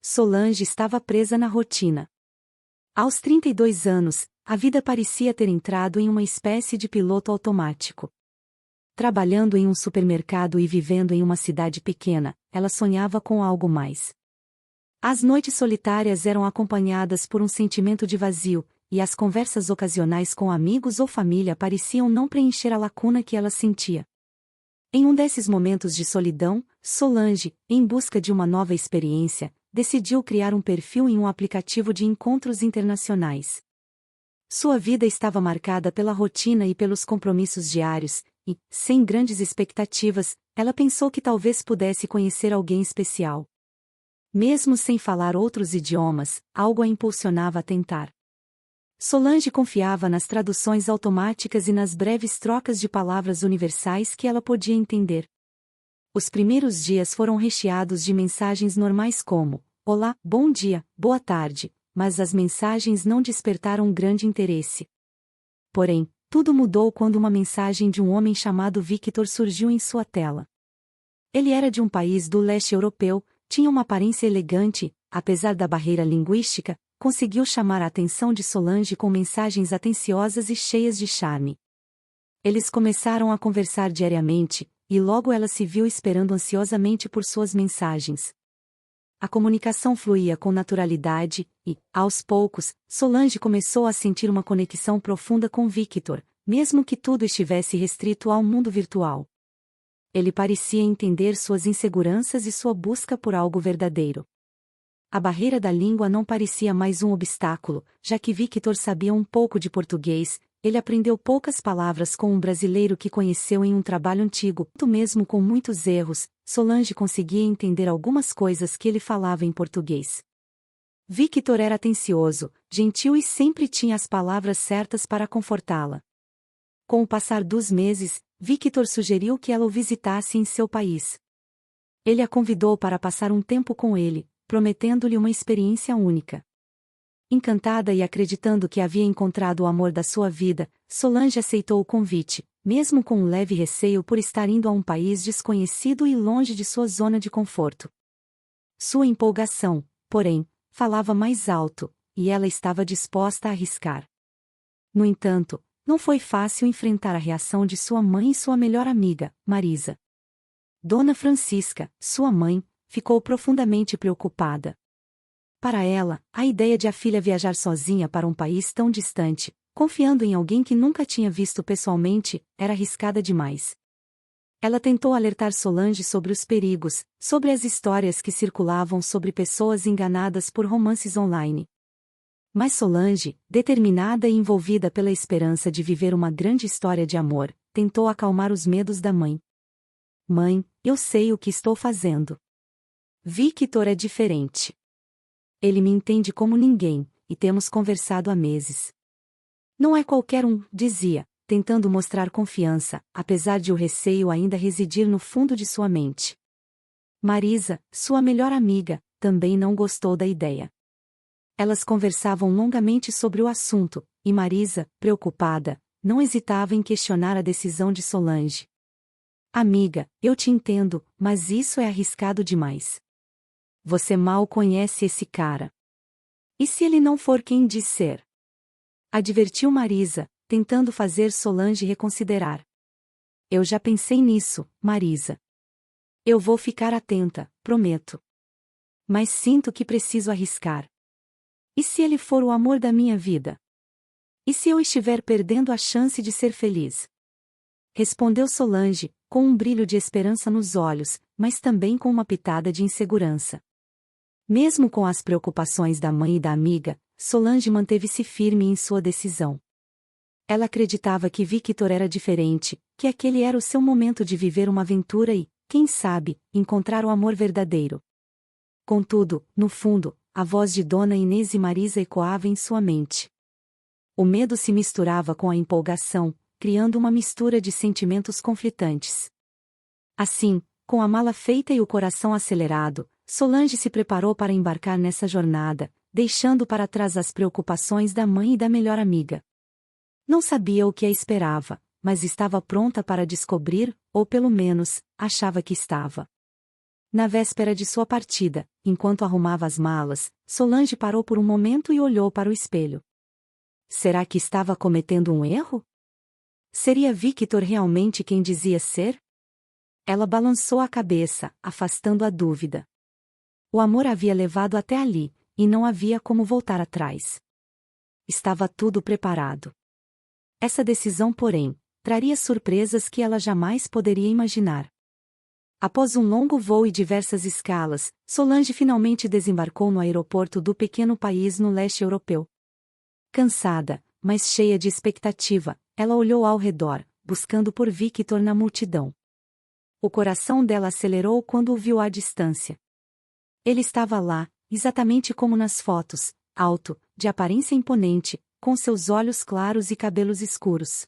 Solange estava presa na rotina. Aos 32 anos, a vida parecia ter entrado em uma espécie de piloto automático. Trabalhando em um supermercado e vivendo em uma cidade pequena, ela sonhava com algo mais. As noites solitárias eram acompanhadas por um sentimento de vazio, e as conversas ocasionais com amigos ou família pareciam não preencher a lacuna que ela sentia. Em um desses momentos de solidão, Solange, em busca de uma nova experiência, decidiu criar um perfil em um aplicativo de encontros internacionais. Sua vida estava marcada pela rotina e pelos compromissos diários, e, sem grandes expectativas, ela pensou que talvez pudesse conhecer alguém especial. Mesmo sem falar outros idiomas, algo a impulsionava a tentar. Solange confiava nas traduções automáticas e nas breves trocas de palavras universais que ela podia entender. Os primeiros dias foram recheados de mensagens normais como: "Olá, bom dia, boa tarde", mas as mensagens não despertaram grande interesse. Porém, tudo mudou quando uma mensagem de um homem chamado Victor surgiu em sua tela. Ele era de um país do leste europeu, tinha uma aparência elegante, apesar da barreira linguística, conseguiu chamar a atenção de Solange com mensagens atenciosas e cheias de charme. Eles começaram a conversar diariamente, e logo ela se viu esperando ansiosamente por suas mensagens. A comunicação fluía com naturalidade, e, aos poucos, Solange começou a sentir uma conexão profunda com Victor, mesmo que tudo estivesse restrito ao mundo virtual. Ele parecia entender suas inseguranças e sua busca por algo verdadeiro. A barreira da língua não parecia mais um obstáculo, já que Victor sabia um pouco de português. Ele aprendeu poucas palavras com um brasileiro que conheceu em um trabalho antigo. Mesmo com muitos erros, Solange conseguia entender algumas coisas que ele falava em português. Victor era atencioso, gentil e sempre tinha as palavras certas para confortá-la. Com o passar dos meses, Victor sugeriu que ela o visitasse em seu país. Ele a convidou para passar um tempo com ele, prometendo-lhe uma experiência única. Encantada e acreditando que havia encontrado o amor da sua vida, Solange aceitou o convite, mesmo com um leve receio por estar indo a um país desconhecido e longe de sua zona de conforto. Sua empolgação, porém, falava mais alto, e ela estava disposta a arriscar. No entanto, não foi fácil enfrentar a reação de sua mãe e sua melhor amiga, Marisa. Dona Francisca, sua mãe, ficou profundamente preocupada. Para ela, a ideia de a filha viajar sozinha para um país tão distante, confiando em alguém que nunca tinha visto pessoalmente, era arriscada demais. Ela tentou alertar Solange sobre os perigos, sobre as histórias que circulavam sobre pessoas enganadas por romances online. Mas Solange, determinada e envolvida pela esperança de viver uma grande história de amor, tentou acalmar os medos da mãe. "Mãe, eu sei o que estou fazendo. Victor é diferente. Ele me entende como ninguém, e temos conversado há meses." "Não é qualquer um", dizia, tentando mostrar confiança, apesar de o receio ainda residir no fundo de sua mente. Marisa, sua melhor amiga, também não gostou da ideia. Elas conversavam longamente sobre o assunto, e Marisa, preocupada, não hesitava em questionar a decisão de Solange. "Amiga, eu te entendo, mas isso é arriscado demais. Você mal conhece esse cara. E se ele não for quem diz ser?" Advertiu Marisa, tentando fazer Solange reconsiderar. "Eu já pensei nisso, Marisa. Eu vou ficar atenta, prometo. Mas sinto que preciso arriscar. E se ele for o amor da minha vida? E se eu estiver perdendo a chance de ser feliz?" Respondeu Solange, com um brilho de esperança nos olhos, mas também com uma pitada de insegurança. Mesmo com as preocupações da mãe e da amiga, Solange manteve-se firme em sua decisão. Ela acreditava que Victor era diferente, que aquele era o seu momento de viver uma aventura e, quem sabe, encontrar o amor verdadeiro. Contudo, no fundo, a voz de Dona Inês e Marisa ecoava em sua mente. O medo se misturava com a empolgação, criando uma mistura de sentimentos conflitantes. Assim, com a mala feita e o coração acelerado, Solange se preparou para embarcar nessa jornada, deixando para trás as preocupações da mãe e da melhor amiga. Não sabia o que a esperava, mas estava pronta para descobrir, ou pelo menos, achava que estava. Na véspera de sua partida, enquanto arrumava as malas, Solange parou por um momento e olhou para o espelho. Será que estava cometendo um erro? Seria Victor realmente quem dizia ser? Ela balançou a cabeça, afastando a dúvida. O amor havia levado até ali, e não havia como voltar atrás. Estava tudo preparado. Essa decisão, porém, traria surpresas que ela jamais poderia imaginar. Após um longo voo e diversas escalas, Solange finalmente desembarcou no aeroporto do pequeno país no leste europeu. Cansada, mas cheia de expectativa, ela olhou ao redor, buscando por Victor na multidão. O coração dela acelerou quando o viu à distância. Ele estava lá, exatamente como nas fotos, alto, de aparência imponente, com seus olhos claros e cabelos escuros.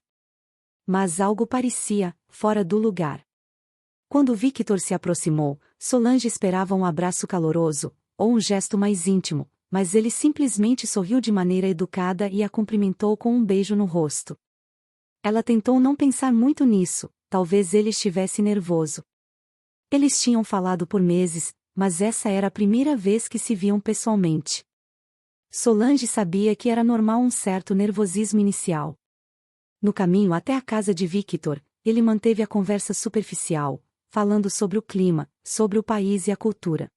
Mas algo parecia fora do lugar. Quando Victor se aproximou, Solange esperava um abraço caloroso, ou um gesto mais íntimo, mas ele simplesmente sorriu de maneira educada e a cumprimentou com um beijo no rosto. Ela tentou não pensar muito nisso, talvez ele estivesse nervoso. Eles tinham falado por meses, mas essa era a primeira vez que se viam pessoalmente. Solange sabia que era normal um certo nervosismo inicial. No caminho até a casa de Victor, ele manteve a conversa superficial, falando sobre o clima, sobre o país e a cultura.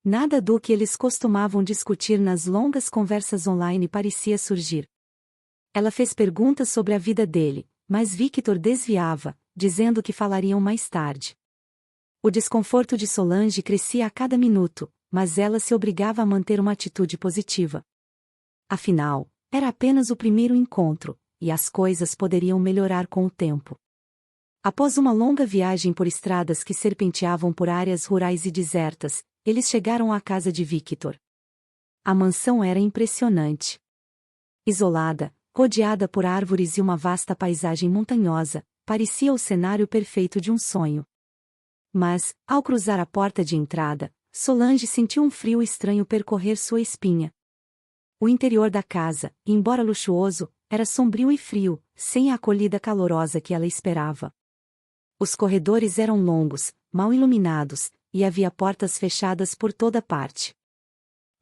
Nada do que eles costumavam discutir nas longas conversas online parecia surgir. Ela fez perguntas sobre a vida dele, mas Victor desviava, dizendo que falariam mais tarde. O desconforto de Solange crescia a cada minuto, mas ela se obrigava a manter uma atitude positiva. Afinal, era apenas o primeiro encontro, e as coisas poderiam melhorar com o tempo. Após uma longa viagem por estradas que serpenteavam por áreas rurais e desertas, eles chegaram à casa de Victor. A mansão era impressionante. Isolada, rodeada por árvores e uma vasta paisagem montanhosa, parecia o cenário perfeito de um sonho. Mas, ao cruzar a porta de entrada, Solange sentiu um frio estranho percorrer sua espinha. O interior da casa, embora luxuoso, era sombrio e frio, sem a acolhida calorosa que ela esperava. Os corredores eram longos, mal iluminados, e havia portas fechadas por toda parte.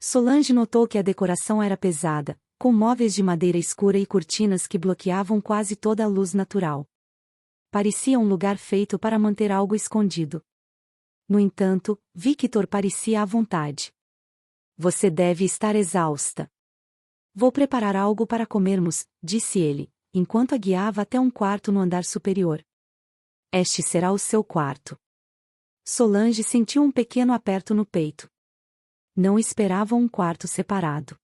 Solange notou que a decoração era pesada, com móveis de madeira escura e cortinas que bloqueavam quase toda a luz natural. Parecia um lugar feito para manter algo escondido. No entanto, Victor parecia à vontade. Você deve estar exausta. Vou preparar algo para comermos, disse ele, enquanto a guiava até um quarto no andar superior. Este será o seu quarto. Solange sentiu um pequeno aperto no peito. Não esperava um quarto separado.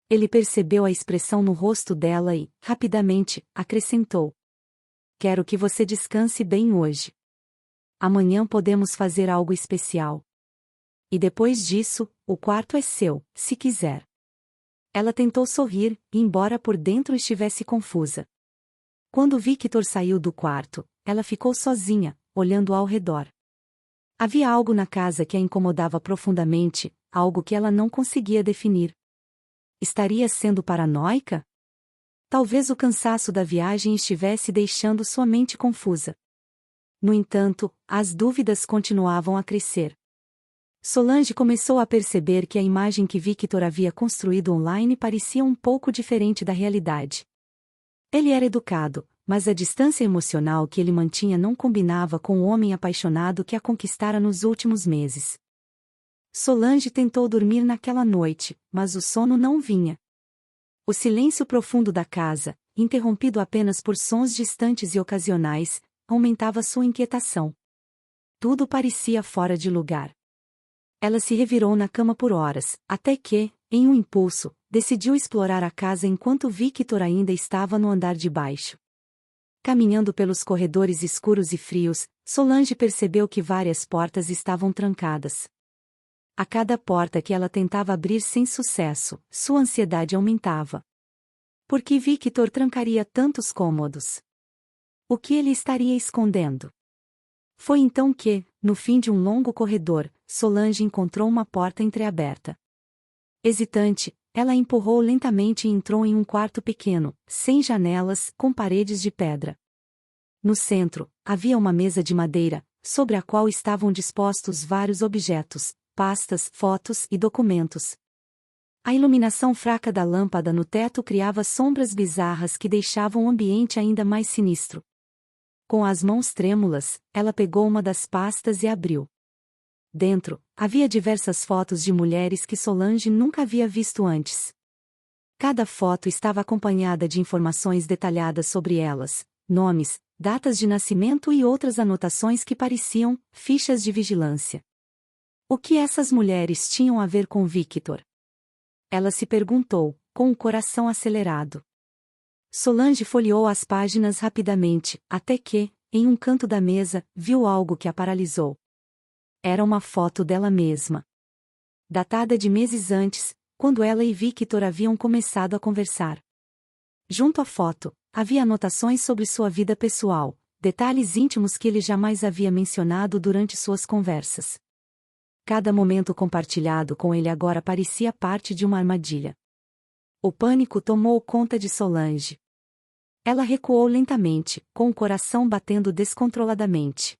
Ele percebeu a expressão no rosto dela e, rapidamente, acrescentou: Quero que você descanse bem hoje. Amanhã podemos fazer algo especial. E depois disso, o quarto é seu, se quiser. Ela tentou sorrir, embora por dentro estivesse confusa. Quando Victor saiu do quarto, ela ficou sozinha, olhando ao redor. Havia algo na casa que a incomodava profundamente, algo que ela não conseguia definir. Estaria sendo paranoica? Talvez o cansaço da viagem estivesse deixando sua mente confusa. No entanto, as dúvidas continuavam a crescer. Solange começou a perceber que a imagem que Victor havia construído online parecia um pouco diferente da realidade. Ele era educado, mas a distância emocional que ele mantinha não combinava com o homem apaixonado que a conquistara nos últimos meses. Solange tentou dormir naquela noite, mas o sono não vinha. O silêncio profundo da casa, interrompido apenas por sons distantes e ocasionais, aumentava sua inquietação. Tudo parecia fora de lugar. Ela se revirou na cama por horas, até que, em um impulso, decidiu explorar a casa enquanto Victor ainda estava no andar de baixo. Caminhando pelos corredores escuros e frios, Solange percebeu que várias portas estavam trancadas. A cada porta que ela tentava abrir sem sucesso, sua ansiedade aumentava. Por que Victor trancaria tantos cômodos? O que ele estaria escondendo? Foi então que, no fim de um longo corredor, Solange encontrou uma porta entreaberta. Hesitante, ela a empurrou lentamente e entrou em um quarto pequeno, sem janelas, com paredes de pedra. No centro, havia uma mesa de madeira, sobre a qual estavam dispostos vários objetos, pastas, fotos e documentos. A iluminação fraca da lâmpada no teto criava sombras bizarras que deixavam o ambiente ainda mais sinistro. Com as mãos trêmulas, ela pegou uma das pastas e abriu. Dentro, havia diversas fotos de mulheres que Solange nunca havia visto antes. Cada foto estava acompanhada de informações detalhadas sobre elas, nomes, datas de nascimento e outras anotações que pareciam fichas de vigilância. O que essas mulheres tinham a ver com Victor? Ela se perguntou, com o coração acelerado. Solange folheou as páginas rapidamente, até que, em um canto da mesa, viu algo que a paralisou. Era uma foto dela mesma. Datada de meses antes, quando ela e Victor haviam começado a conversar. Junto à foto, havia anotações sobre sua vida pessoal, detalhes íntimos que ele jamais havia mencionado durante suas conversas. Cada momento compartilhado com ele agora parecia parte de uma armadilha. O pânico tomou conta de Solange. Ela recuou lentamente, com o coração batendo descontroladamente.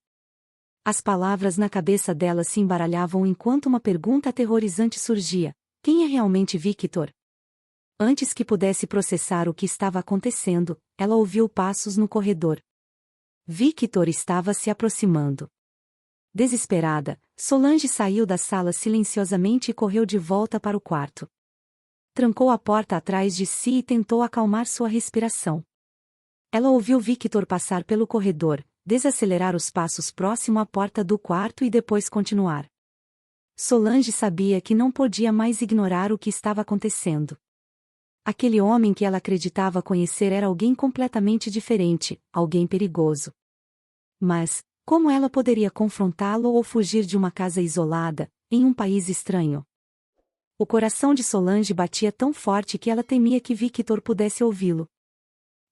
As palavras na cabeça dela se embaralhavam enquanto uma pergunta aterrorizante surgia: quem é realmente Victor? Antes que pudesse processar o que estava acontecendo, ela ouviu passos no corredor. Victor estava se aproximando. Desesperada, Solange saiu da sala silenciosamente e correu de volta para o quarto. Trancou a porta atrás de si e tentou acalmar sua respiração. Ela ouviu Victor passar pelo corredor, desacelerar os passos próximo à porta do quarto e depois continuar. Solange sabia que não podia mais ignorar o que estava acontecendo. Aquele homem que ela acreditava conhecer era alguém completamente diferente, alguém perigoso. Mas, como ela poderia confrontá-lo ou fugir de uma casa isolada, em um país estranho? O coração de Solange batia tão forte que ela temia que Victor pudesse ouvi-lo.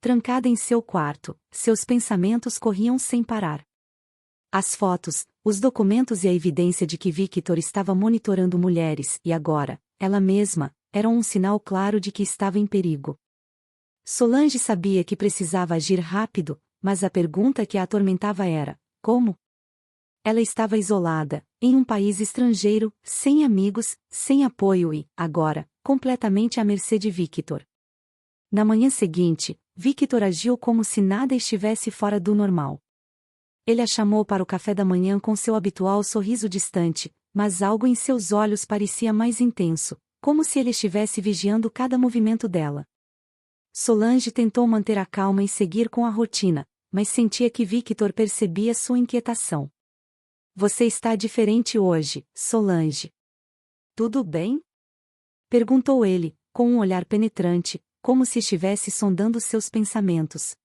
Trancada em seu quarto, seus pensamentos corriam sem parar. As fotos, os documentos e a evidência de que Victor estava monitorando mulheres e agora, ela mesma, eram um sinal claro de que estava em perigo. Solange sabia que precisava agir rápido, mas a pergunta que a atormentava era: como? Ela estava isolada, em um país estrangeiro, sem amigos, sem apoio e, agora, completamente à mercê de Victor. Na manhã seguinte, Victor agiu como se nada estivesse fora do normal. Ele a chamou para o café da manhã com seu habitual sorriso distante, mas algo em seus olhos parecia mais intenso, como se ele estivesse vigiando cada movimento dela. Solange tentou manter a calma e seguir com a rotina, mas sentia que Victor percebia sua inquietação. Você está diferente hoje, Solange. Tudo bem? Perguntou ele, com um olhar penetrante, como se estivesse sondando seus pensamentos.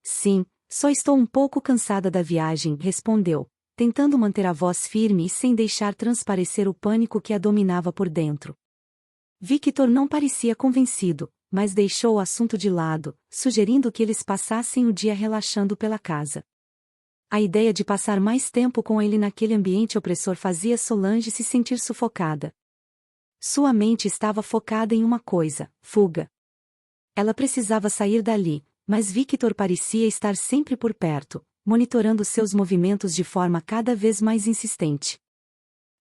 Sim, só estou um pouco cansada da viagem, respondeu, tentando manter a voz firme e sem deixar transparecer o pânico que a dominava por dentro. Victor não parecia convencido, mas deixou o assunto de lado, sugerindo que eles passassem o dia relaxando pela casa. A ideia de passar mais tempo com ele naquele ambiente opressor fazia Solange se sentir sufocada. Sua mente estava focada em uma coisa: fuga. Ela precisava sair dali, mas Victor parecia estar sempre por perto, monitorando seus movimentos de forma cada vez mais insistente.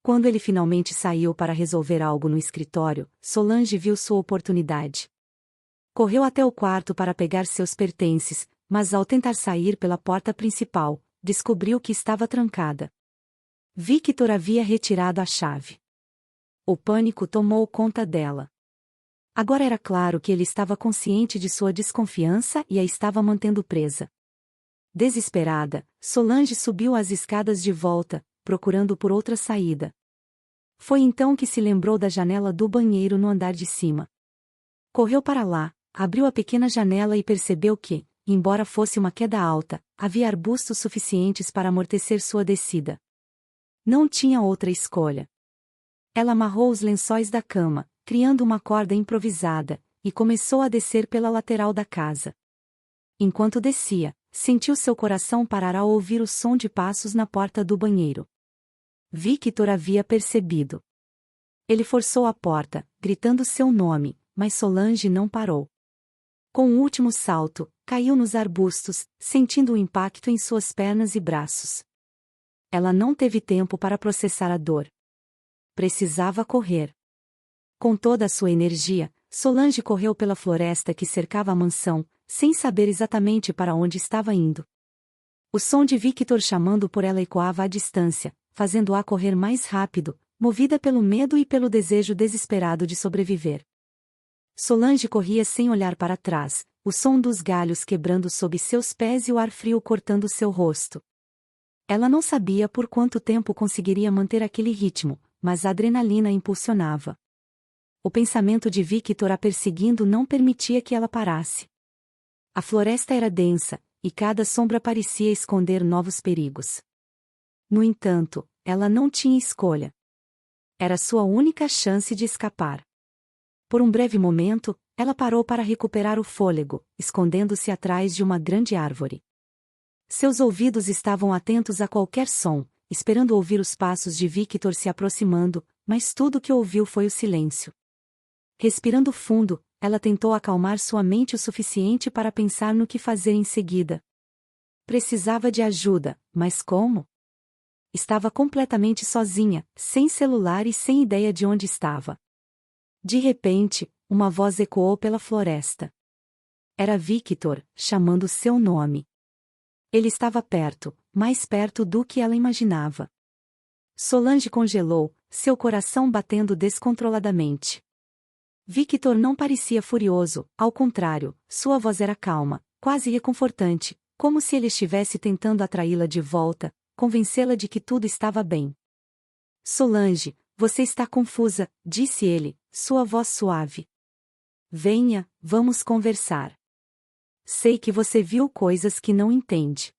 Quando ele finalmente saiu para resolver algo no escritório, Solange viu sua oportunidade. Correu até o quarto para pegar seus pertences, mas ao tentar sair pela porta principal, descobriu que estava trancada. Victor havia retirado a chave. O pânico tomou conta dela. Agora era claro que ele estava consciente de sua desconfiança e a estava mantendo presa. Desesperada, Solange subiu as escadas de volta, procurando por outra saída. Foi então que se lembrou da janela do banheiro no andar de cima. Correu para lá, abriu a pequena janela e percebeu que, embora fosse uma queda alta, havia arbustos suficientes para amortecer sua descida. Não tinha outra escolha. Ela amarrou os lençóis da cama, criando uma corda improvisada, e começou a descer pela lateral da casa. Enquanto descia, sentiu seu coração parar ao ouvir o som de passos na porta do banheiro. Victor havia percebido. Ele forçou a porta, gritando seu nome, mas Solange não parou. Com um último salto, caiu nos arbustos, sentindo o impacto em suas pernas e braços. Ela não teve tempo para processar a dor. Precisava correr. Com toda a sua energia, Solange correu pela floresta que cercava a mansão, sem saber exatamente para onde estava indo. O som de Victor chamando por ela ecoava à distância, fazendo-a correr mais rápido, movida pelo medo e pelo desejo desesperado de sobreviver. Solange corria sem olhar para trás, o som dos galhos quebrando sob seus pés e o ar frio cortando seu rosto. Ela não sabia por quanto tempo conseguiria manter aquele ritmo, mas a adrenalina a impulsionava. O pensamento de Victor a perseguindo não permitia que ela parasse. A floresta era densa, e cada sombra parecia esconder novos perigos. No entanto, ela não tinha escolha. Era sua única chance de escapar. Por um breve momento, ela parou para recuperar o fôlego, escondendo-se atrás de uma grande árvore. Seus ouvidos estavam atentos a qualquer som, esperando ouvir os passos de Victor se aproximando, mas tudo o que ouviu foi o silêncio. Respirando fundo, ela tentou acalmar sua mente o suficiente para pensar no que fazer em seguida. Precisava de ajuda, mas como? Estava completamente sozinha, sem celular e sem ideia de onde estava. De repente, uma voz ecoou pela floresta. Era Victor, chamando seu nome. Ele estava perto, mais perto do que ela imaginava. Solange congelou, seu coração batendo descontroladamente. Victor não parecia furioso, ao contrário, sua voz era calma, quase reconfortante, como se ele estivesse tentando atraí-la de volta, convencê-la de que tudo estava bem. Solange, você está confusa, disse ele, sua voz suave. Venha, vamos conversar. Sei que você viu coisas que não entende.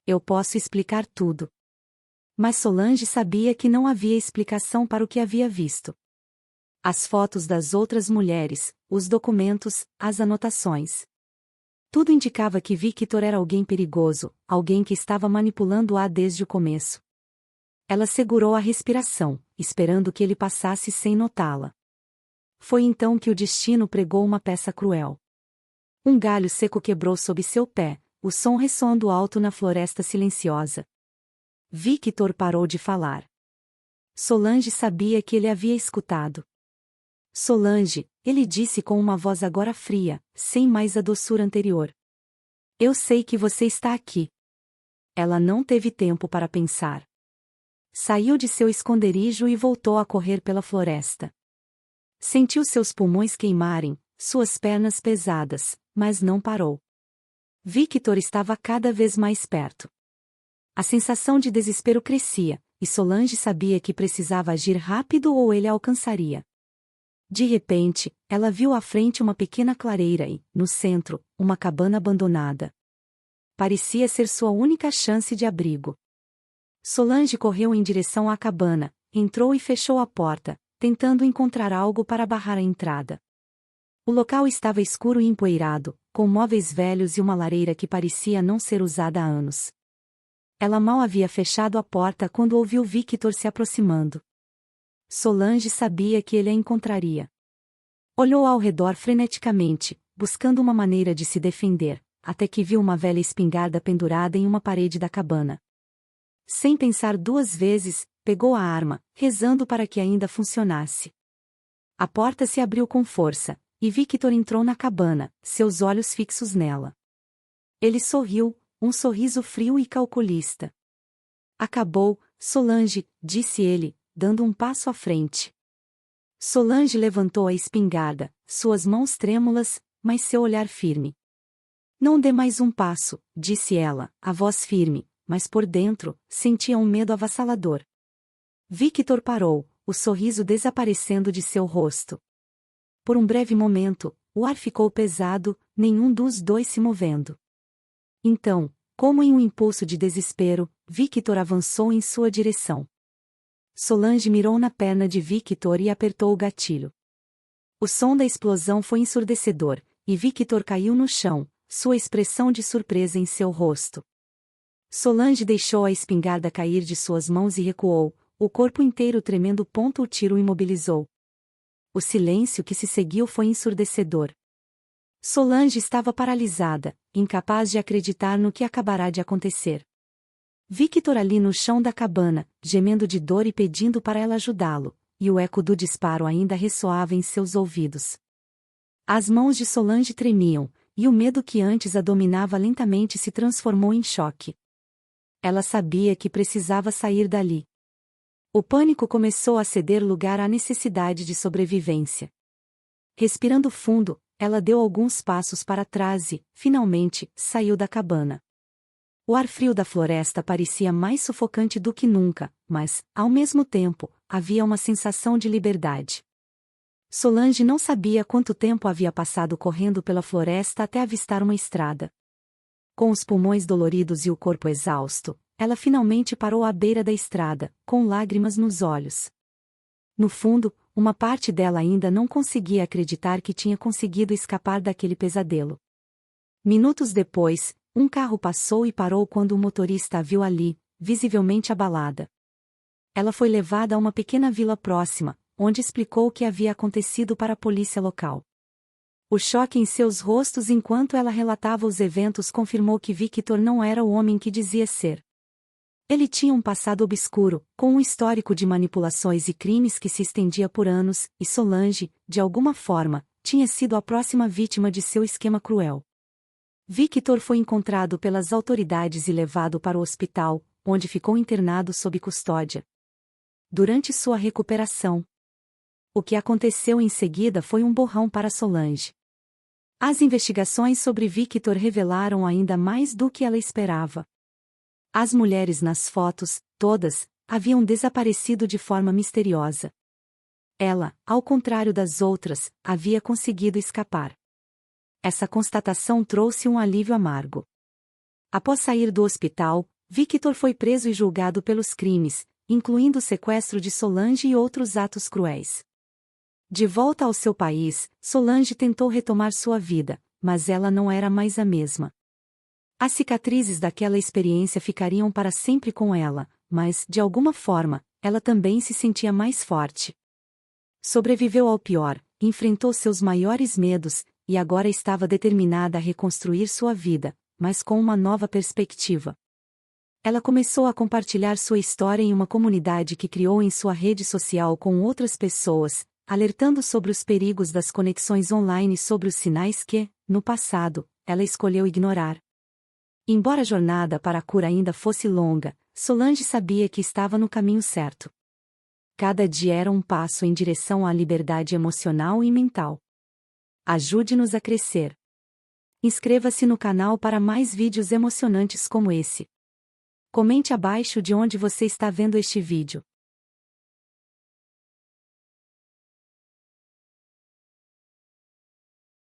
Eu posso explicar tudo. Mas Solange sabia que não havia explicação para o que havia visto. As fotos das outras mulheres, os documentos, as anotações. Tudo indicava que Victor era alguém perigoso, alguém que estava manipulando-a desde o começo. Ela segurou a respiração, esperando que ele passasse sem notá-la. Foi então que o destino pregou uma peça cruel. Um galho seco quebrou sob seu pé, o som ressoando alto na floresta silenciosa. Victor parou de falar. Solange sabia que ele havia escutado. Solange, ele disse com uma voz agora fria, sem mais a doçura anterior. Eu sei que você está aqui. Ela não teve tempo para pensar. Saiu de seu esconderijo e voltou a correr pela floresta. Sentiu seus pulmões queimarem, suas pernas pesadas, mas não parou. Victor estava cada vez mais perto. A sensação de desespero crescia, e Solange sabia que precisava agir rápido ou ele a alcançaria. De repente, ela viu à frente uma pequena clareira e, no centro, uma cabana abandonada. Parecia ser sua única chance de abrigo. Solange correu em direção à cabana, entrou e fechou a porta, tentando encontrar algo para barrar a entrada. O local estava escuro e empoeirado, com móveis velhos e uma lareira que parecia não ser usada há anos. Ela mal havia fechado a porta quando ouviu Victor se aproximando. Solange sabia que ele a encontraria. Olhou ao redor freneticamente, buscando uma maneira de se defender, até que viu uma velha espingarda pendurada em uma parede da cabana. Sem pensar duas vezes, pegou a arma, rezando para que ainda funcionasse. A porta se abriu com força, e Victor entrou na cabana, seus olhos fixos nela. Ele sorriu, um sorriso frio e calculista. Acabou, Solange, disse ele, dando um passo à frente. Solange levantou a espingarda, suas mãos trêmulas, mas seu olhar firme. Não dê mais um passo, disse ela, a voz firme, mas por dentro, sentia um medo avassalador. Victor parou, o sorriso desaparecendo de seu rosto. Por um breve momento, o ar ficou pesado, nenhum dos dois se movendo. Então, como em um impulso de desespero, Victor avançou em sua direção. Solange mirou na perna de Victor e apertou o gatilho. O som da explosão foi ensurdecedor, e Victor caiu no chão, sua expressão de surpresa em seu rosto. Solange deixou a espingarda cair de suas mãos e recuou, o corpo inteiro tremendo. O tiro o imobilizou. O silêncio que se seguiu foi ensurdecedor. Solange estava paralisada, incapaz de acreditar no que acabará de acontecer. Victor ali no chão da cabana, gemendo de dor e pedindo para ela ajudá-lo, e o eco do disparo ainda ressoava em seus ouvidos. As mãos de Solange tremiam, e o medo que antes a dominava lentamente se transformou em choque. Ela sabia que precisava sair dali. O pânico começou a ceder lugar à necessidade de sobrevivência. Respirando fundo, ela deu alguns passos para trás e, finalmente, saiu da cabana. O ar frio da floresta parecia mais sufocante do que nunca, mas, ao mesmo tempo, havia uma sensação de liberdade. Solange não sabia quanto tempo havia passado correndo pela floresta até avistar uma estrada. Com os pulmões doloridos e o corpo exausto, ela finalmente parou à beira da estrada, com lágrimas nos olhos. No fundo, uma parte dela ainda não conseguia acreditar que tinha conseguido escapar daquele pesadelo. Minutos depois, um carro passou e parou quando o motorista a viu ali, visivelmente abalada. Ela foi levada a uma pequena vila próxima, onde explicou o que havia acontecido para a polícia local. O choque em seus rostos enquanto ela relatava os eventos confirmou que Victor não era o homem que dizia ser. Ele tinha um passado obscuro, com um histórico de manipulações e crimes que se estendia por anos, e Solange, de alguma forma, tinha sido a próxima vítima de seu esquema cruel. Victor foi encontrado pelas autoridades e levado para o hospital, onde ficou internado sob custódia. Durante sua recuperação, o que aconteceu em seguida foi um borrão para Solange. As investigações sobre Victor revelaram ainda mais do que ela esperava. As mulheres nas fotos, todas, haviam desaparecido de forma misteriosa. Ela, ao contrário das outras, havia conseguido escapar. Essa constatação trouxe um alívio amargo. Após sair do hospital, Victor foi preso e julgado pelos crimes, incluindo o sequestro de Solange e outros atos cruéis. De volta ao seu país, Solange tentou retomar sua vida, mas ela não era mais a mesma. As cicatrizes daquela experiência ficariam para sempre com ela, mas, de alguma forma, ela também se sentia mais forte. Sobreviveu ao pior, enfrentou seus maiores medos, e agora estava determinada a reconstruir sua vida, mas com uma nova perspectiva. Ela começou a compartilhar sua história em uma comunidade que criou em sua rede social com outras pessoas, alertando sobre os perigos das conexões online e sobre os sinais que, no passado, ela escolheu ignorar. Embora a jornada para a cura ainda fosse longa, Solange sabia que estava no caminho certo. Cada dia era um passo em direção à liberdade emocional e mental. Ajude-nos a crescer. Inscreva-se no canal para mais vídeos emocionantes como esse. Comente abaixo de onde você está vendo este vídeo.